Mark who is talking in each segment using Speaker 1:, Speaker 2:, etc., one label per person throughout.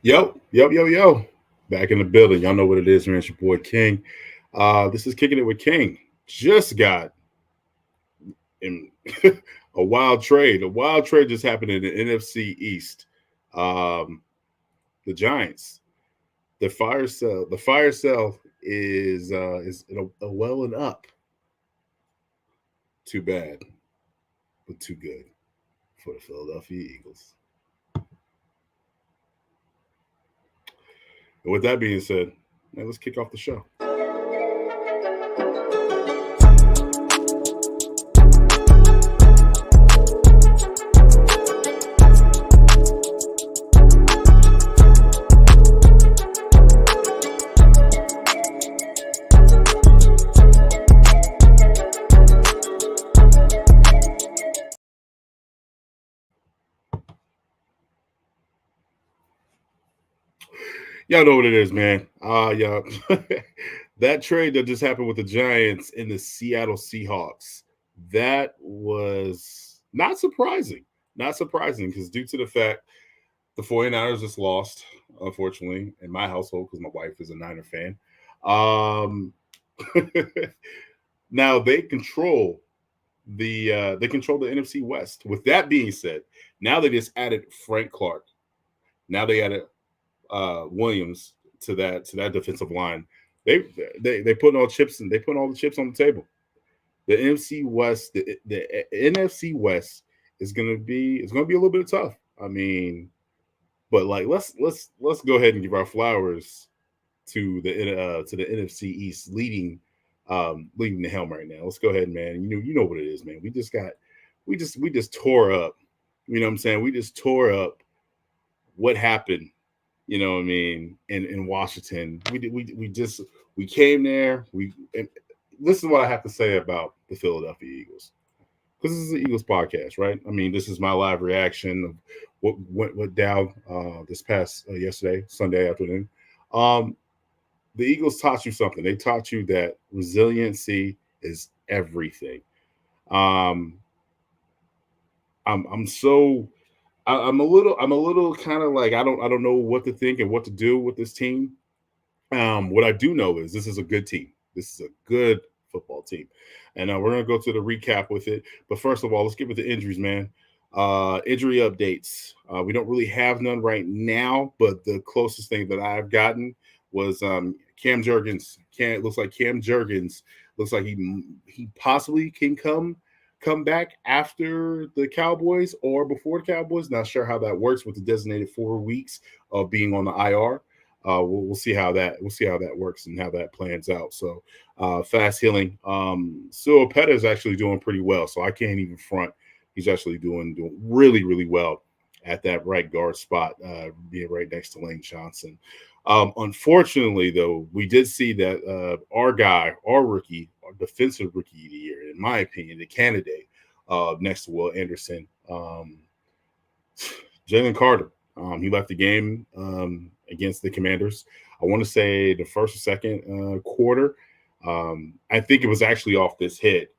Speaker 1: Yo. Back in the building. Y'all know what it is, man. It's your boy King. This is Kicking It with King. Just got in a wild trade. A wild trade just happened in the NFC East. Um, the Giants. The fire sale is a well and up. Too bad, but too good for the Philadelphia Eagles. And with that being said, man, let's kick off the show. Y'all know what it is, man. Yeah, that trade that just happened with the Giants and the Seattle Seahawks. That was not surprising. Not surprising because due to the fact the 49ers just lost, unfortunately, in my household because my wife is a Niner fan. Um, now they control the NFC West. With that being said, now they just added Frank Clark. Now they added Williams to that defensive line. They they put all chips and they put all the chips on the table. The NFC West, the NFC West is gonna be a little bit tough. I mean, but like let's go ahead and give our flowers to the NFC East leading the helm right now. Let's go ahead, man. You know what it is, man. We just tore up. You know what I'm saying? We just tore up what happened, you know what I mean, in Washington. We came there. And this is what I have to say about the Philadelphia Eagles. Because this is the Eagles podcast, right? I mean, this is my live reaction of what went down this past yesterday, Sunday afternoon. Um, the Eagles taught you something. They taught you that resiliency is everything. Um, I'm so I'm a little kind of like I don't know what to think and what to do with this team. What I do know is this is a good team. This is a good football team, and we're gonna go to the recap with it. But first of all, let's get with the injuries, man. Injury updates. We don't really have none right now, but the closest thing that I've gotten was Cam Jurgens. Cam looks like Cam Jurgens looks like he possibly can come back after the Cowboys or before the Cowboys. Not sure how that works with the designated 4 weeks of being on the IR. We'll see how that works and how that plans out. So fast healing. Sua Peta is actually doing pretty well, so I can't even front. He's actually doing really well at that right guard spot, being right next to Lane Johnson. Unfortunately, though, we did see that our guy, our rookie, our defensive rookie of the year, in my opinion, the candidate next to Will Anderson, Jalen Carter. He left the game against the Commanders. I want to say the first or second quarter. I think it was actually off this hit.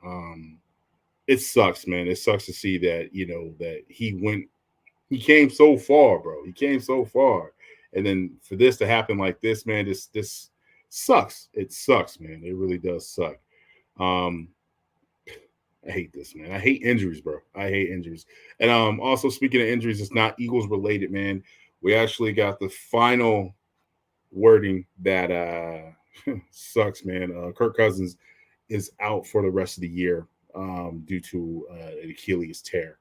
Speaker 1: It sucks, man. It sucks to see that that he came so far, bro. He came so far, and then for this to happen like this, man, this sucks. It sucks, man. It really does suck. Um, I hate this, man. I hate injuries, bro. I hate injuries. And also speaking of injuries, it's not Eagles related, man. We actually got the final wording that sucks, man. Kirk Cousins is out for the rest of the year due to an Achilles tear.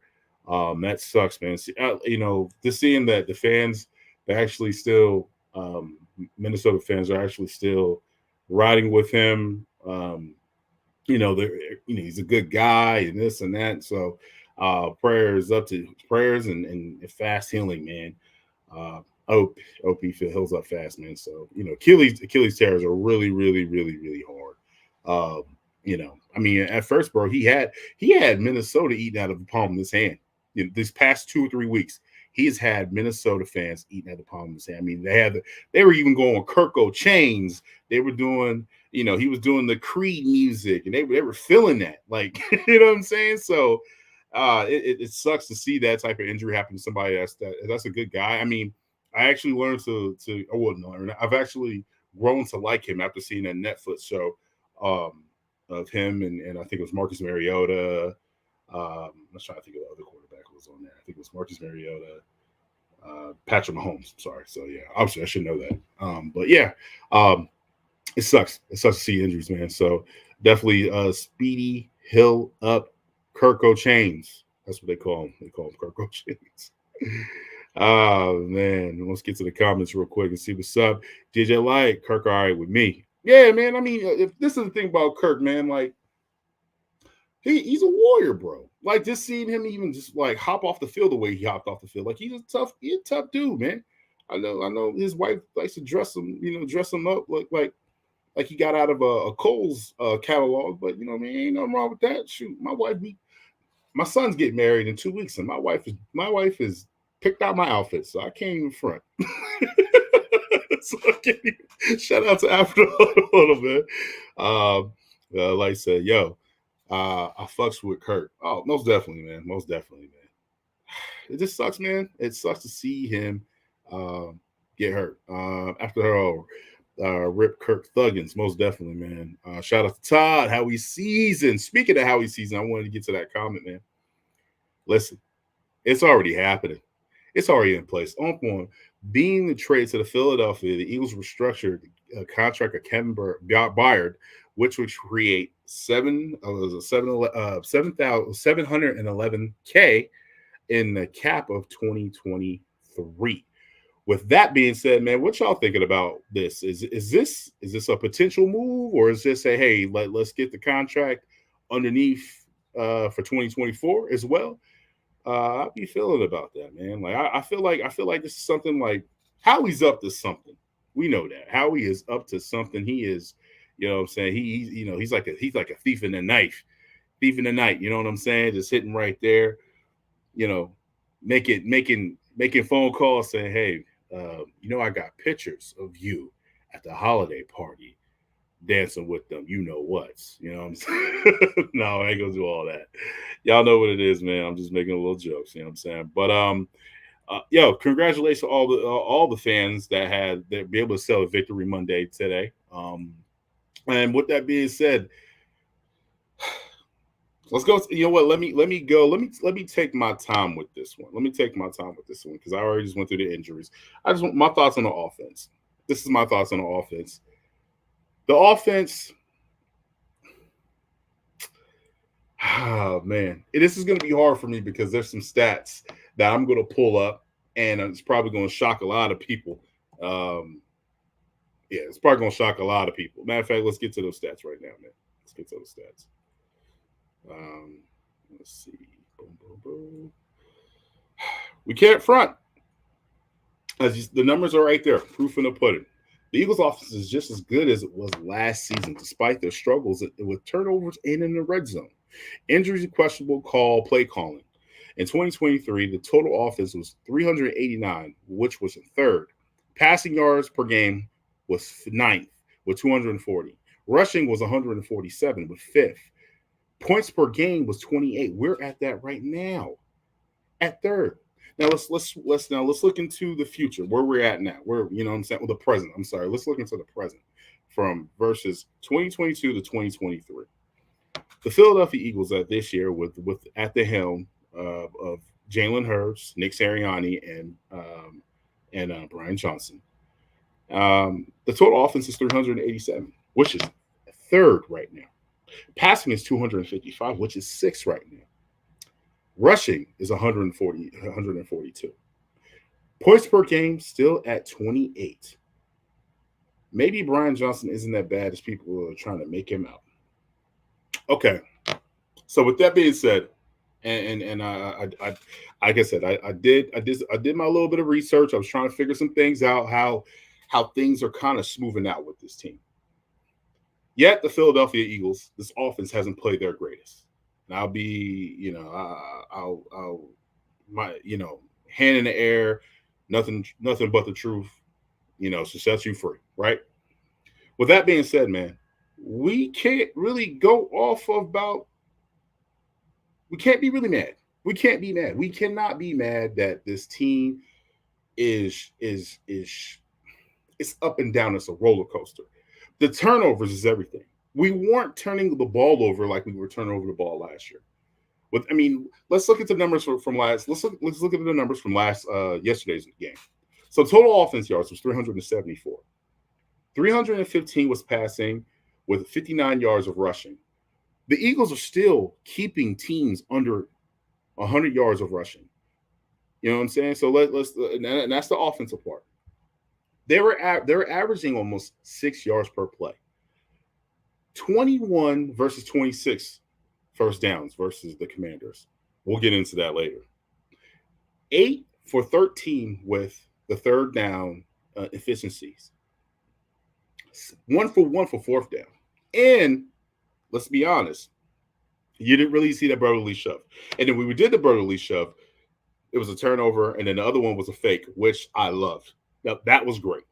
Speaker 1: That sucks, man. Just seeing that the fans, they're actually still, Minnesota fans are actually still riding with him. They're, he's a good guy and this and that. So prayers up to prayers and fast healing, man. I hope he heals up fast, man. So Achilles tears are really hard. I mean, at first, bro, he had Minnesota eating out of the palm of his hand. These past 2 or 3 weeks, he has had Minnesota fans eating at the palm of his hand. I mean, they were even going Kirko chains. They were doing, he was doing the Creed music, and they were feeling that, like, you know what I'm saying? So, it sucks to see that type of injury happen to somebody that's a good guy. I mean, I actually learned I wouldn't learn. I've actually grown to like him after seeing a Netflix show um, of him and I think it was Marcus Mariota. I was trying to think of the other quarterback who was on there. I think it was Marcus Mariota, Patrick Mahomes. Sorry. So yeah, obviously I should know that. But yeah, um, it sucks. It sucks to see injuries, man. So definitely speedy hill up Kirko Chains. That's what they call him. They call him Kirko Chains. Oh man, let's get to the comments real quick and see what's up. DJ Light, Kirk, all right with me. Yeah, man. I mean, if this is the thing about Kirk, man, like he's a warrior, bro. Like just seeing him even just like hop off the field the way he hopped off the field, like he's a tough dude, man. I know. His wife likes to dress him, dress him up like he got out of a Kohl's catalog. But you know, what I mean, ain't nothing wrong with that. Shoot, my son's getting married in 2 weeks, and my wife is picked out my outfit, so I can't even front. So I can't even, shout out to After a little bit. Like I said, yo, I fucks with Kurt. Oh, most definitely, man. Most definitely, man. It just sucks, man. It sucks to see him get hurt. After her Rip Kirk Thuggins, most definitely, man. Shout out to Todd, Howie Season. Speaking of Howie Season, I wanted to get to that comment, man. Listen, it's already happening. It's already in place. On point. Being traded to the Philadelphia, the Eagles restructured a contract of Kevin Byard, which would create 7,711K in the cap of 2023. With that being said, man, what y'all thinking about this? Is this a potential move, or is this a hey, let's get the contract underneath for 2024 as well? How be feeling about that, man? Like I feel like this is something like Howie's up to something. We know that Howie is up to something. He is, you know what I'm saying. He's like a thief in the thief in the night. You know what I'm saying? Just hitting right there. You know, making phone calls saying, hey, I got pictures of you at the holiday party dancing with them. You know what's. You know what I'm saying? No, I ain't gonna do all that. Y'all know what it is, man. I'm just making a little jokes. You know what I'm saying? But yo, congratulations to all the fans that be able to celebrate Victory Monday today. And with that being said, let's go. You know what? Let me go. Let me take my time with this one. Let me take my time with this one because I already just went through the injuries. I just want my thoughts on the offense. This is my thoughts on the offense. The offense. Oh man, this is going to be hard for me because there's some stats that I'm going to pull up, and it's probably going to shock a lot of people. Um, yeah, it's probably going to shock a lot of people. Matter of fact, let's get to those stats right now, man. Let's get to those stats. Um, let's see. Boom, boom, boom. We can't front. The numbers are right there, proof in the pudding. The Eagles' offense is just as good as it was last season, despite their struggles with turnovers and in the red zone. Injuries and questionable play calling. In 2023, the total offense was 389, which was third. Passing yards per game was ninth with 240. Rushing was 147 with fifth. Points per game was 28. We're at that right now, at third. Now let's look into the future, where we're at now. Where what I'm saying, well, the present. I'm sorry. Let's look into the present from versus 2022 to 2023. The Philadelphia Eagles at this year with at the helm of Jalen Hurts, Nick Sirianni, and Brian Johnson. The total offense is 387, which is third right now. Passing is 255, which is sixth right now. Rushing is 142. Points per game still at 28. Maybe Brian Johnson isn't that bad as people are trying to make him out. Okay. So with that being said, and I like I said, I did my little bit of research. I was trying to figure some things out, how things are kind of smoothing out with this team. Yet the Philadelphia Eagles, this offense hasn't played their greatest. And I'll be, I'll my, hand in the air, nothing but the truth, to set you free, right? With that being said, man, we can't really go off about. We can't be really mad. We can't be mad. We cannot be mad that this team is it's up and down. It's a roller coaster. The turnovers is everything. We weren't turning the ball over like we were turning over the ball last year. With I mean, let's look at the numbers from last. Let's look at the numbers from last yesterday's game. So total offense yards was 374. 315 was passing with 59 yards of rushing. The Eagles are still keeping teams under 100 yards of rushing. You know what I'm saying? So let's and that's the offensive part. They were averaging almost 6 yards per play. 21 versus 26 first downs versus the Commanders. We'll get into that later. 8 for 13 with the third down efficiencies. 1 for fourth down. And let's be honest, you didn't really see that brotherly shove. And then when we did the brotherly shove, it was a turnover, and then the other one was a fake, which I loved. Now, that was great.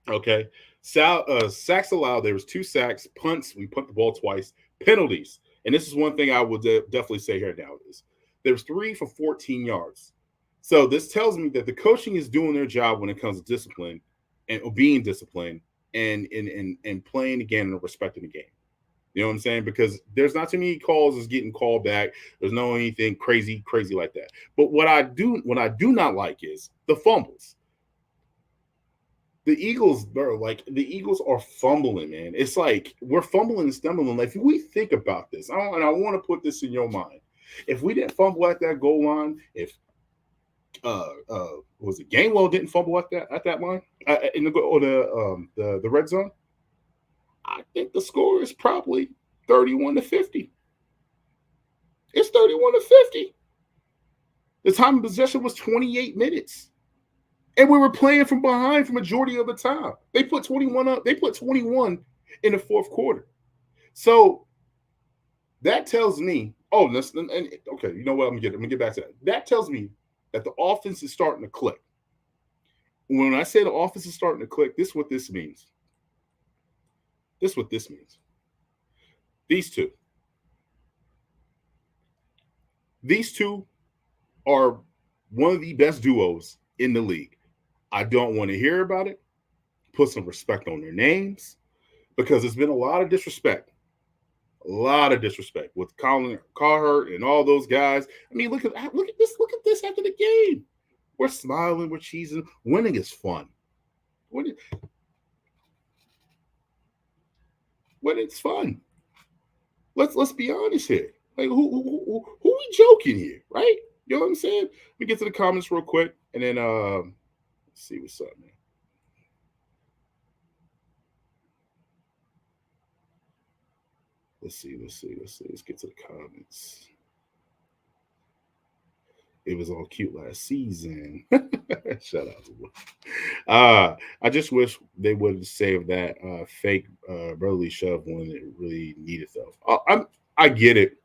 Speaker 1: Okay. Sacks allowed. There was 2 sacks, punts. We punt the ball twice. Penalties. And this is one thing I will definitely say here now is there's 3 for 14 yards. So this tells me that the coaching is doing their job when it comes to discipline and being disciplined and playing again and respecting the game. You know what I'm saying? Because there's not too many calls is getting called back. There's no anything crazy like that. But what I do not like is the fumbles. The Eagles, bro, like the Eagles are fumbling, man. It's like we're fumbling and stumbling. Like if we think about this, and I want to put this in your mind. If we didn't fumble at that goal line, if was it Gainwell didn't fumble at that line in the red zone, I think the score is probably 31-50. It's 31-50. The time of possession was 28 minutes. And we were playing from behind for majority of the time. They put 21 up. They put 21 in the fourth quarter. So that tells me, okay, you know what? I'm gonna get back to that. That tells me that the offense is starting to click. When I say the offense is starting to click, this is what this means. This is what this means. These two are one of the best duos in the league. I don't want to hear about it. Put some respect on their names because there's been a lot of disrespect. A lot of disrespect with Colin Carhart and all those guys. I mean, look at this. Look at this after the game. We're smiling. We're cheesing. Winning is fun. Winning's fun. Let's be honest here. Like who we joking here, right? You know what I'm saying? Let me get to the comments real quick, and then let's see what's up, man. Let's see. Let's get to the comments. It was all cute last season. Shout out to I just wish they would have saved that fake brotherly shove when it really needed though. I get it,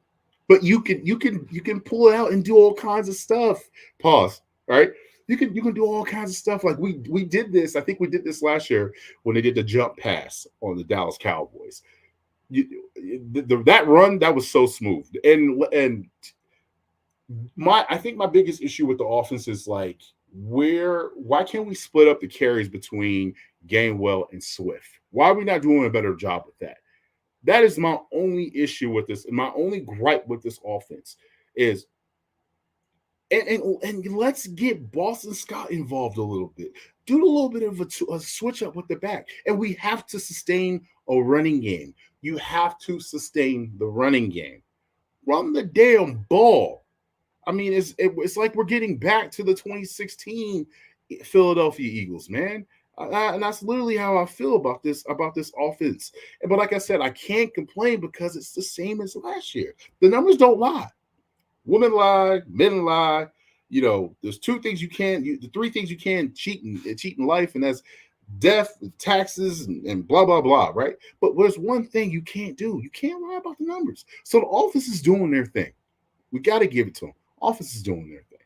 Speaker 1: but you can pull it out and do all kinds of stuff. Pause. Right? You can do all kinds of stuff. Like we did this. I think we did this last year when they did the jump pass on the Dallas Cowboys. That run that was so smooth, and I think my biggest issue with the offense is like why can't we split up the carries between Gainwell and Swift? Why are we not doing a better job with that? That is my only issue with this. My only gripe with this offense is and let's get Boston Scott involved a little bit. Do a little bit of a switch up with the back. And we have to sustain a running game. You have to sustain the running game. Run the damn ball. I mean, it's like we're getting back to the 2016 Philadelphia Eagles, man. And that's literally how I feel about this offense. But like I said, I can't complain because it's the same as last year. The numbers don't lie. Women lie, men lie. You know, there's the 3 things you can cheat in life, and that's death, taxes, and blah blah blah, right? But there's one thing you can't do. You can't lie about the numbers. So the office is doing their thing. We got to give it to them. Office is doing their thing.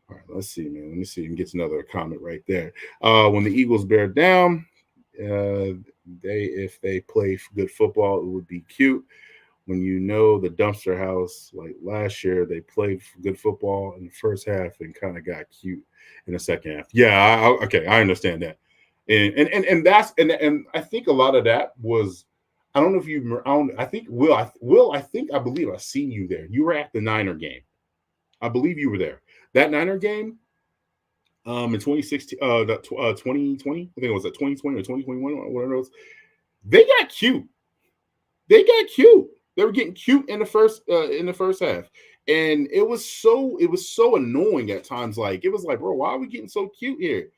Speaker 1: All right, let's see, man. Let me see. You can get another comment right there. When the Eagles bear down, if they play good football, it would be cute. when you know the dumpster house, like last year, they played good football in the first half and kind of got cute in the second half. Yeah, okay, I understand that, and that's and I think a lot of that was. I don't know if you. I think Will. Will. I think I believe I seen you there. You were at the Niner game. I believe you were there. That Niner game, in 2016, 2020. I think it was at 2020 or 2021. One of those. They got cute. They got cute. They were getting cute in the first half, and it was so annoying at times. Like it was like, bro, why are we getting so cute here?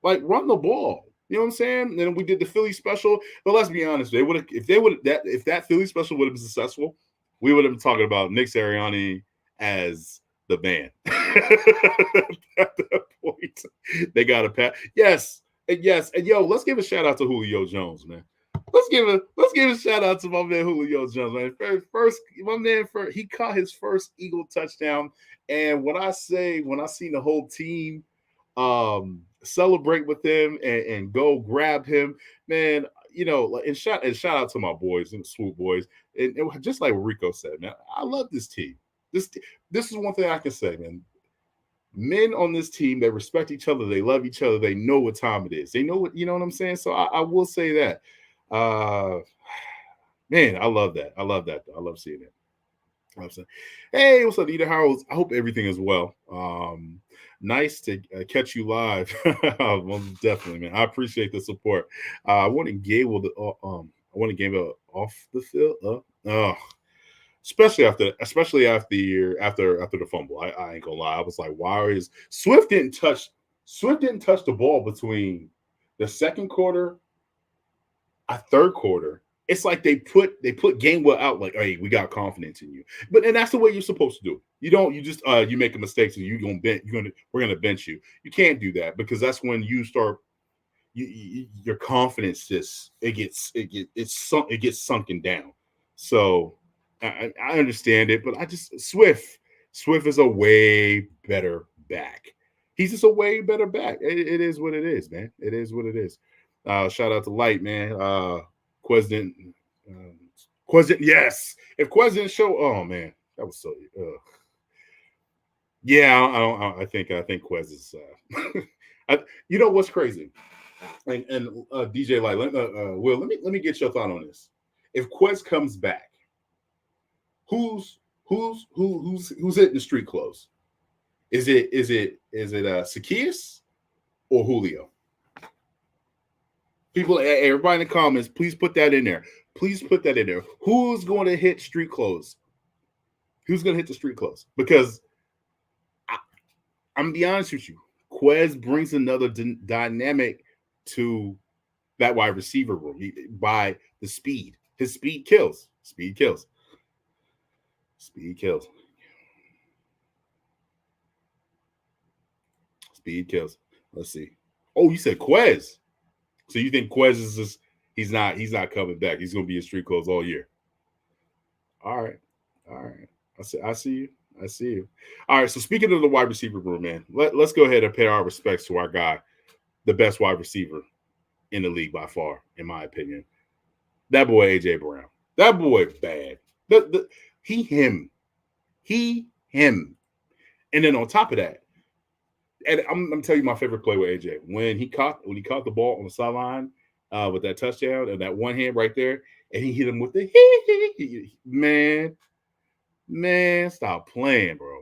Speaker 1: Like run the ball. You know what I'm saying? And then we did the Philly special. But let's be honest, they would that if that Philly special would have been successful, we would have been talking about Nick Sirianni as the man. At that point, they got a pat. Yes, and yo, let's give a shout out to Julio Jones, man. Let's give a shout out to my man Julio Jones, man. First my man he caught his first Eagle touchdown. And what I say when I seen the whole team celebrate with him and go grab him, man. You know, and shout out to my boys and the Swoop Boys, and just like Rico said, man, I love this team. This this is one thing I can say, man. Men on this team, they respect each other, they love each other, they know what time it is. They know what you know what I'm saying. So I will say that, uh, man, I love that. I love that. I love seeing it. I'm saying, hey, what's up, Nita Howells? I hope everything is well. Nice to catch you live. Well, definitely, man. I appreciate the support. I want to Gable the I want to Gable off the field. Especially after the year after the fumble. I ain't gonna lie. I was like, why is Swift didn't touch the ball between the second quarter, a third quarter. It's like they put Gainwell out like, hey, we got confidence in you. But and that's the way you're supposed to do it. You don't you just you make a mistake, so we're gonna bench you. You can't do that because that's when you start your confidence just it gets sunken down. So I understand it, but I just Swift is a way better back. He's just a way better back. It is what it is, man. It is what it is. Shout out to Light, man. Quez didn't. Um, Quez didn't. Yes, if Quez didn't show, oh man, that was so. Yeah, I think Quez is. You know what's crazy? And DJ Light, Will, let me get your thought on this. If Quez comes back, who's hitting the street clothes? Is it Zacchaeus or Julio? People, everybody in the comments, please put that in there. Please put that in there. Who's going to hit street clothes? Who's going to hit the street clothes? Because I'm gonna be honest with you, Quez brings another dynamic to that wide receiver room by the speed. His speed kills. Speed kills. Speed kills. Speed kills. Let's see. Oh, you said Quez. So you think Quez is just he's not coming back. He's gonna be in street clothes all year. All right. All right. I see you. I see you. All right. So speaking of the wide receiver room, man, let's go ahead and pay our respects to our guy, the best wide receiver in the league by far, in my opinion. That boy A.J. Brown. That boy bad. He him. He him. And then on top of that, and I'm telling you my favorite play with AJ when he caught the ball on the sideline with that touchdown and that one hand right there, and he hit him with the man, stop playing, bro.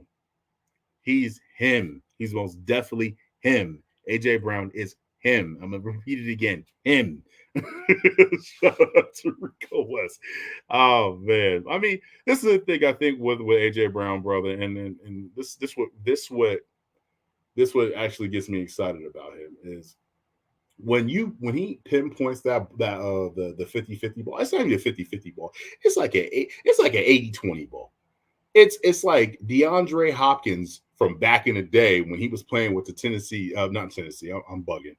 Speaker 1: He's him. He's most definitely him. AJ Brown is him. I'm gonna repeat it again. Him. Shout out to Rico West. Oh man. I mean, this is the thing I think with AJ Brown, brother, and this what actually gets me excited about him is when he pinpoints the 50-50 ball. It's not even a 50-50 ball. It's like an 80-20 ball. It's like DeAndre Hopkins from back in the day when he was playing with the Tennessee, not Tennessee, I'm bugging.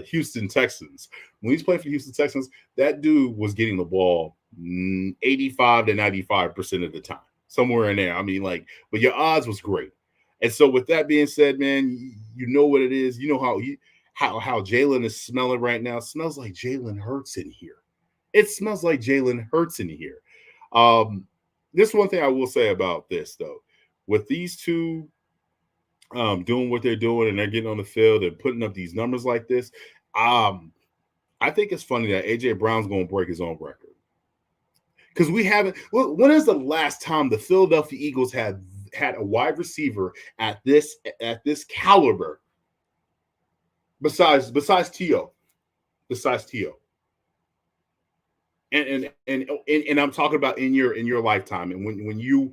Speaker 1: Houston Texans. When he's playing for Houston Texans, that dude was getting the ball 85 to 95% of the time, somewhere in there. I mean, like, but your odds was great. And so, with that being said, man, you know what it is. You know how Jalen is smelling right now. It smells like Jalen Hurts in here. It smells like Jalen Hurts in here. Um, this one thing I will say about this though, with these two doing what they're doing and they're getting on the field and putting up these numbers like this, um, I think it's funny that AJ Brown's going to break his own record because we haven't. When is the last time the Philadelphia Eagles had a wide receiver at this caliber besides T.O. besides T.O. And I'm talking about in your lifetime and when you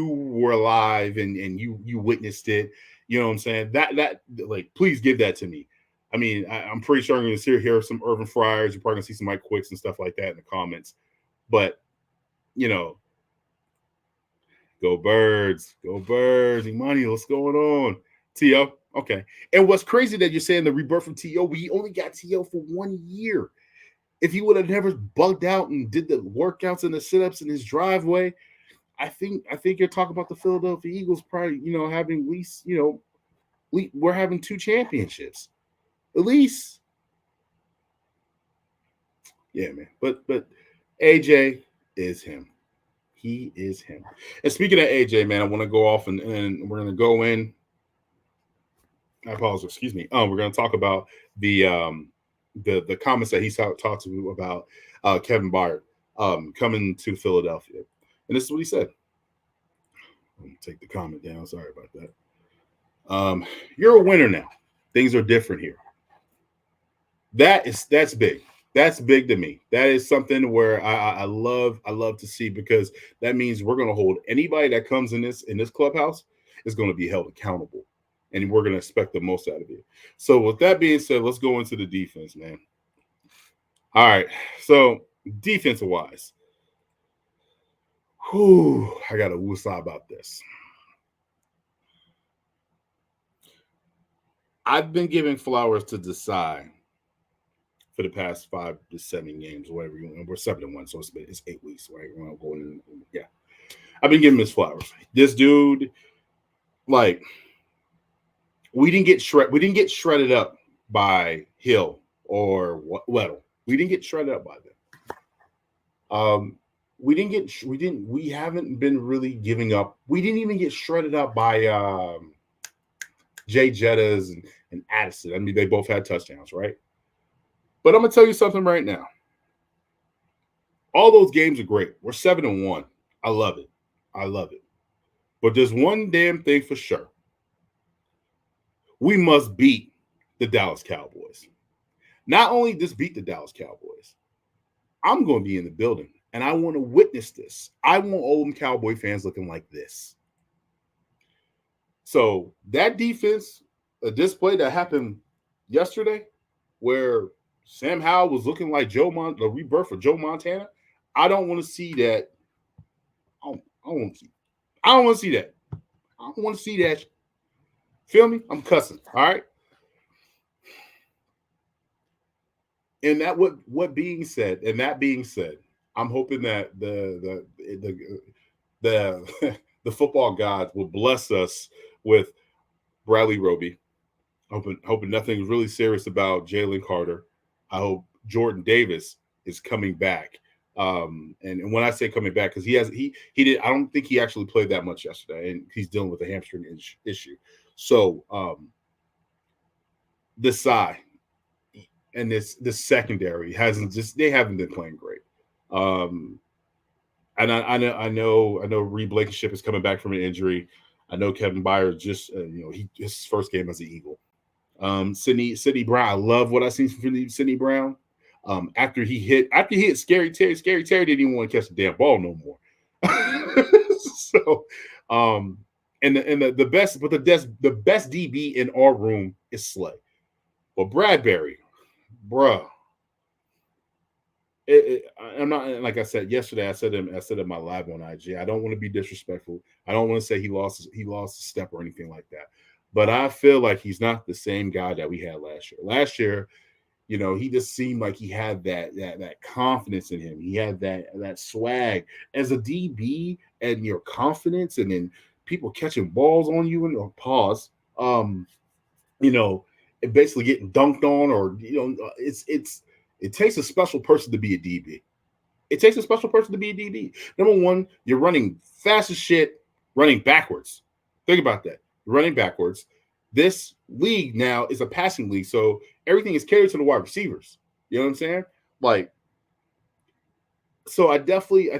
Speaker 1: were alive and you witnessed it, you know what I'm saying? That like please give that to me. I mean, I'm pretty sure I'm going to hear some Urban Fryers. You're probably going to see some Mike Quicks and stuff like that in the comments. But you know, go birds, Imani, what's going on? T.O. Okay. And what's crazy that you're saying the rebirth from T.O. We only got T.O. for 1 year. If he would have never bugged out and did the workouts and the sit-ups in his driveway, I think you're talking about the Philadelphia Eagles probably, having at least, we're having 2 championships. At least. Yeah, man. But AJ is him. He is him. And speaking of AJ, man, I want to go off and we're gonna go in. I apologize, excuse me. We're gonna talk about the comments that he talked to about Kevin Byard coming to Philadelphia. And this is what he said. Let me take the comment down. Sorry about that. You're a winner now. Things are different here. That's big. That's big to me. That is something where I love to see because that means we're going to hold anybody that comes in this clubhouse is going to be held accountable, and we're going to expect the most out of it. So with that being said, let's go into the defense, man. All right. So defensive wise, I got to woosah about this. I've been giving flowers to Desai for the past 5 to 7 games, whatever you want. We're 7-1, so it's 8 weeks, right? We're going, yeah. I've been giving him his flowers. This dude, like, we didn't get shredded up by Hill or Weddle. We didn't get shredded up by them. We haven't been really giving up. We didn't even get shredded up by Jay Jettas and Addison. I mean, they both had touchdowns, right? But I'm gonna tell you something right now. All those games are great. We're 7-1. I love it. But there's one damn thing for sure. We must beat the Dallas Cowboys. Not only just beat the Dallas Cowboys, I'm going to be in the building and I want to witness this. I want all them Cowboy fans looking like this. So that defense, a display that happened yesterday, where Sam Howell was looking like the rebirth of Joe Montana. I don't want to see that. I don't want to see. I don't want to see that. I don't want to see that. Feel me? I'm cussing. All right. And that being said, I'm hoping that the football gods will bless us with Bradley Roby. Hoping nothing really serious about Jalen Carter. I hope Jordan Davis is coming back. And when I say coming back, because he did, I don't think he actually played that much yesterday, and he's dealing with a hamstring issue. So this side and this secondary they haven't been playing great. And I know Reed Blankenship is coming back from an injury. I know Kevin Byard just his first game as an Eagle. Sidney Brown, I love what I seen from Sidney Brown. After he hit Scary Terry didn't even want to catch the damn ball no more. So, and the best DB in our room is Slay. But Bradbury, bruh. I'm not, like I said yesterday. I said in my live on IG. I don't want to be disrespectful. I don't want to say he lost a step or anything like that. But I feel like he's not the same guy that we had last year. Last year, he just seemed like he had that confidence in him. He had that swag as a DB and your confidence, and then people catching balls on you and pause. Basically getting dunked on, or it takes a special person to be a DB. It takes a special person to be a DB. Number one, you're running fast as shit, running backwards. Think about that. You're running backwards. This league now is a passing league, so everything is carried to the wide receivers. You know what I'm saying? Like, so I think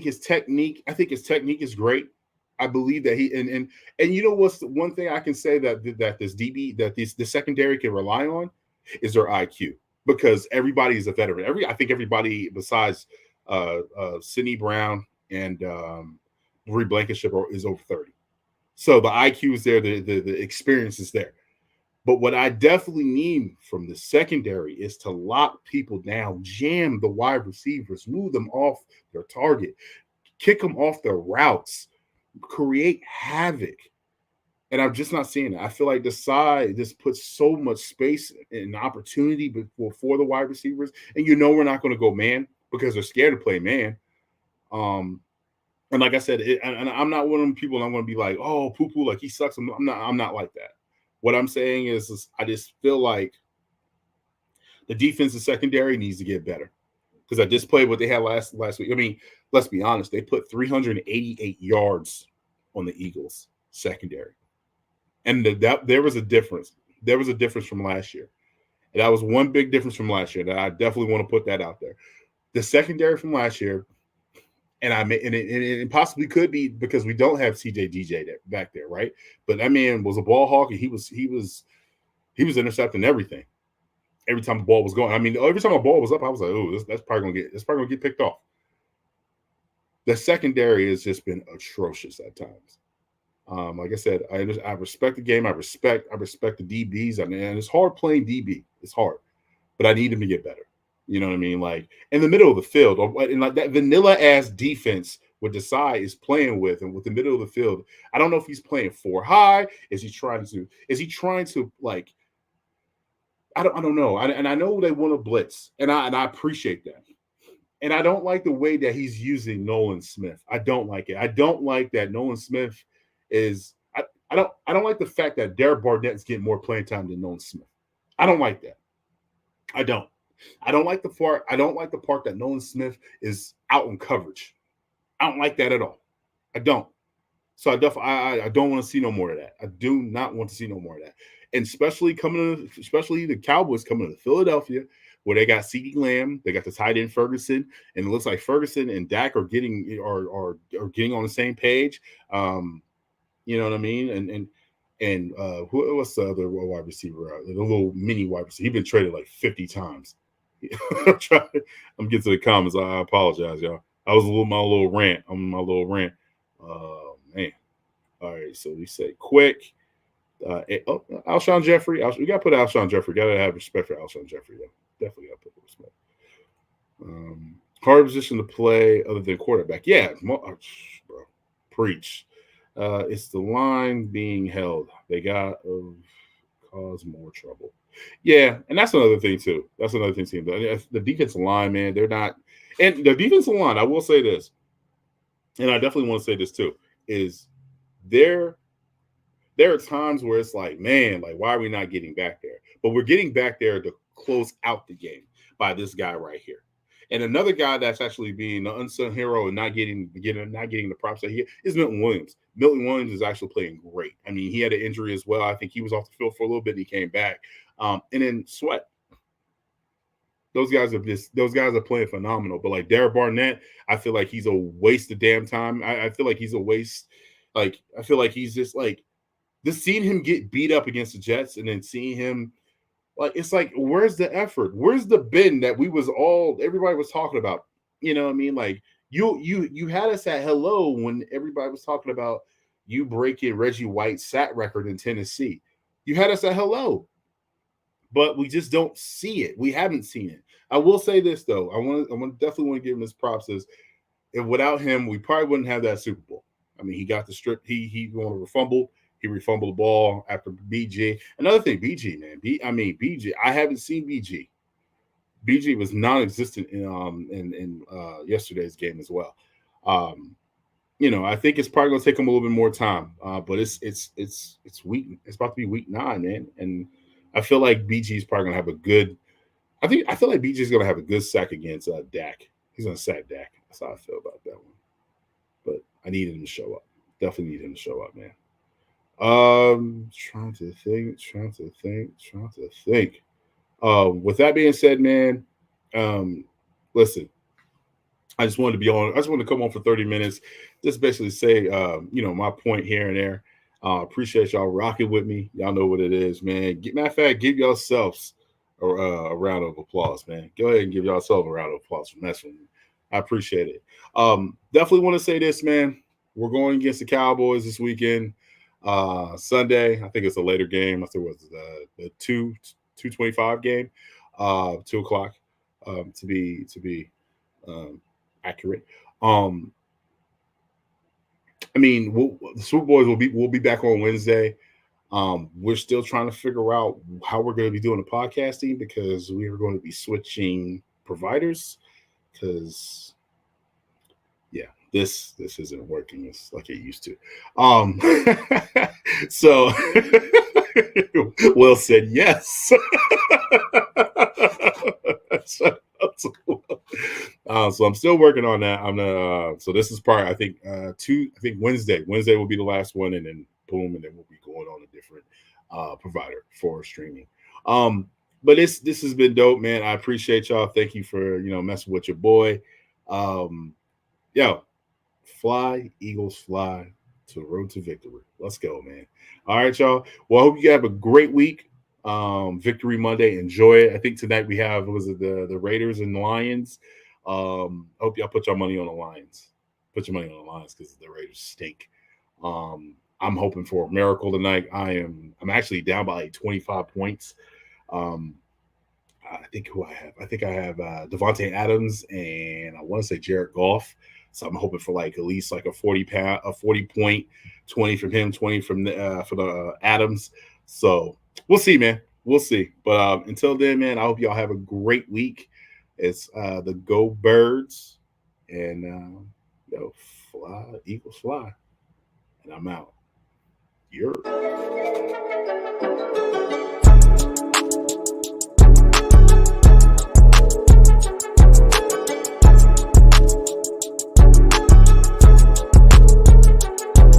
Speaker 1: his technique. I think his technique is great. I believe that he and you know what's the one thing I can say that this DB that this secondary can rely on is their IQ because everybody is a veteran. I think everybody besides Sidney Brown and Bree Blankenship is over 30. So the IQ is there, the experience is there. But what I definitely need from the secondary is to lock people down, jam the wide receivers, move them off their target, kick them off their routes, create havoc. And I'm just not seeing it. I feel like the side just puts so much space and opportunity for the wide receivers. And you know we're not going to go man because they're scared to play man. And like I said, and I'm not one of them people I'm going to be like, oh, poo-poo, like he sucks. I'm not like that. What I'm saying is I just feel like the defensive secondary needs to get better because I just played what they had last week. I mean, let's be honest, they put 388 yards on the Eagles secondary, and there was a difference. There was a difference from last year, and that was one big difference from last year. That I definitely want to put that out there. The secondary from last year, and it possibly could be because we don't have CJ DJ back there, right? But that man was a ball hawk, and he was intercepting everything. Every time the ball was going, I mean, every time a ball was up, I was like, "Oh, that's probably gonna get picked off." The secondary has just been atrocious at times. Like I said, I respect the game. I respect the DBs. I mean, and it's hard playing DB. It's hard, but I need him to get better. You know what I mean? Like in the middle of the field, and like that vanilla ass defense with Desai is playing with, and with the middle of the field, I don't know if he's playing four high. Is he trying to like? I don't know. And I know they want to blitz, and I appreciate that. And I don't like the way that he's using Nolan Smith. I don't like it. I don't like that Nolan Smith is. I don't like the fact that Derek Barnett is getting more playing time than Nolan Smith. I don't like that. I don't. I don't like the part. I don't like the part that Nolan Smith is out in coverage. I don't like that at all. I don't. So I don't want to see no more of that. I do not want to see no more of that. And especially the Cowboys coming to Philadelphia, where they got CeeDee Lamb, they got the tight end Ferguson, and it looks like Ferguson and Dak are getting on the same page. You know what I mean? And what's the other wide receiver? The little mini wide receiver. He's been traded like 50 times. I'm getting to the comments. I apologize, y'all. I was my little rant. Man. All right, so we say quick. Alshon Jeffrey. We got to put Alshon Jeffrey. Got to have respect for Alshon Jeffrey, though. Definitely got to put respect. Hard position to play other than quarterback. Yeah, bro. Preach. It's the line being held. They got to cause more trouble. Yeah, and that's another thing, too. The defensive line, man, they're not. And the defensive line, I will say this, and I definitely want to say this, too, is there are times where it's like, man, like, why are we not getting back there? But we're getting back there to close out the game by this guy right here. And another guy that's actually being the unsung hero and not getting the props that he is Milton Williams. Milton Williams is actually playing great. I mean, he had an injury as well. I think he was off the field for a little bit and he came back. And then Sweat. Those guys are playing phenomenal. But like Derek Barnett, I feel like he's a waste of damn time. I feel like he's a waste. Like, I feel like he's just like, just seeing him get beat up against the Jets and then seeing him, like, it's like, where's the effort? Where's the bin that everybody was talking about? You know what I mean? Like, you had us at hello when everybody was talking about you breaking Reggie White's sack record in Tennessee. You had us at hello, but we just don't see it. We haven't seen it. I will say this though. I definitely want to give him his props. If without him, we probably wouldn't have that Super Bowl. I mean, he got the strip. He wanted to fumble. He refumbled the ball after BG. Another thing, BG, man. BG. I haven't seen BG. BG was non-existent in yesterday's game as well. I think it's probably going to take him a little bit more time. But it's week. It's about to be week 9, man, and I feel like BG is probably going to have a good. I feel like BJ's gonna have a good sack against Dak. He's gonna sack Dak. That's how I feel about that one. But I need him to show up. Definitely need him to show up, man. Trying to think, trying to think, trying to think. With that being said, man, um, listen, I just wanted to be on. I just wanted to come on for 30 minutes, just basically say, my point here and there. Appreciate y'all rocking with me. Y'all know what it is, man. Matter of fact, give yourselves a round of applause, man. Go ahead and give yourself a round of applause for messing with me. I appreciate it. Definitely want to say this, man. We're going against the Cowboys this weekend. Sunday, I think it's a later game. I think it was the 2:25 game, 2 o'clock, to be um, accurate. Um, I mean, the Swoop Boys will be back on Wednesday. We're still trying to figure out how we're going to be doing the podcasting because we are going to be switching providers. Because yeah, this isn't working as like it used to. So Will said yes. so, so I'm still working on that. I'm so this is part. I think I think Wednesday. Wednesday will be the last one, and then boom, and then we'll be going on a different provider for streaming. Um, but this has been dope, man. I appreciate y'all. Thank you for messing with your boy. Um, yo, fly Eagles fly to the road to victory. Let's go, man. All right, y'all. Well, I hope you have a great week. Victory Monday. Enjoy it. I think tonight we have was it the Raiders and Lions. I hope y'all put your money on the Lions. Put your money on the Lions because the Raiders stink. I'm hoping for a miracle tonight. I'm actually down by like 25 points. Um, I think who I have. I think I have Devontae Adams and I want to say Jared Goff. So I'm hoping for like at least like a 40 point, 20 from him, 20 from for the Adams. So we'll see, man. We'll see. But until then, man, I hope y'all have a great week. It's the Go Birds and fly Eagles fly, and I'm out. You're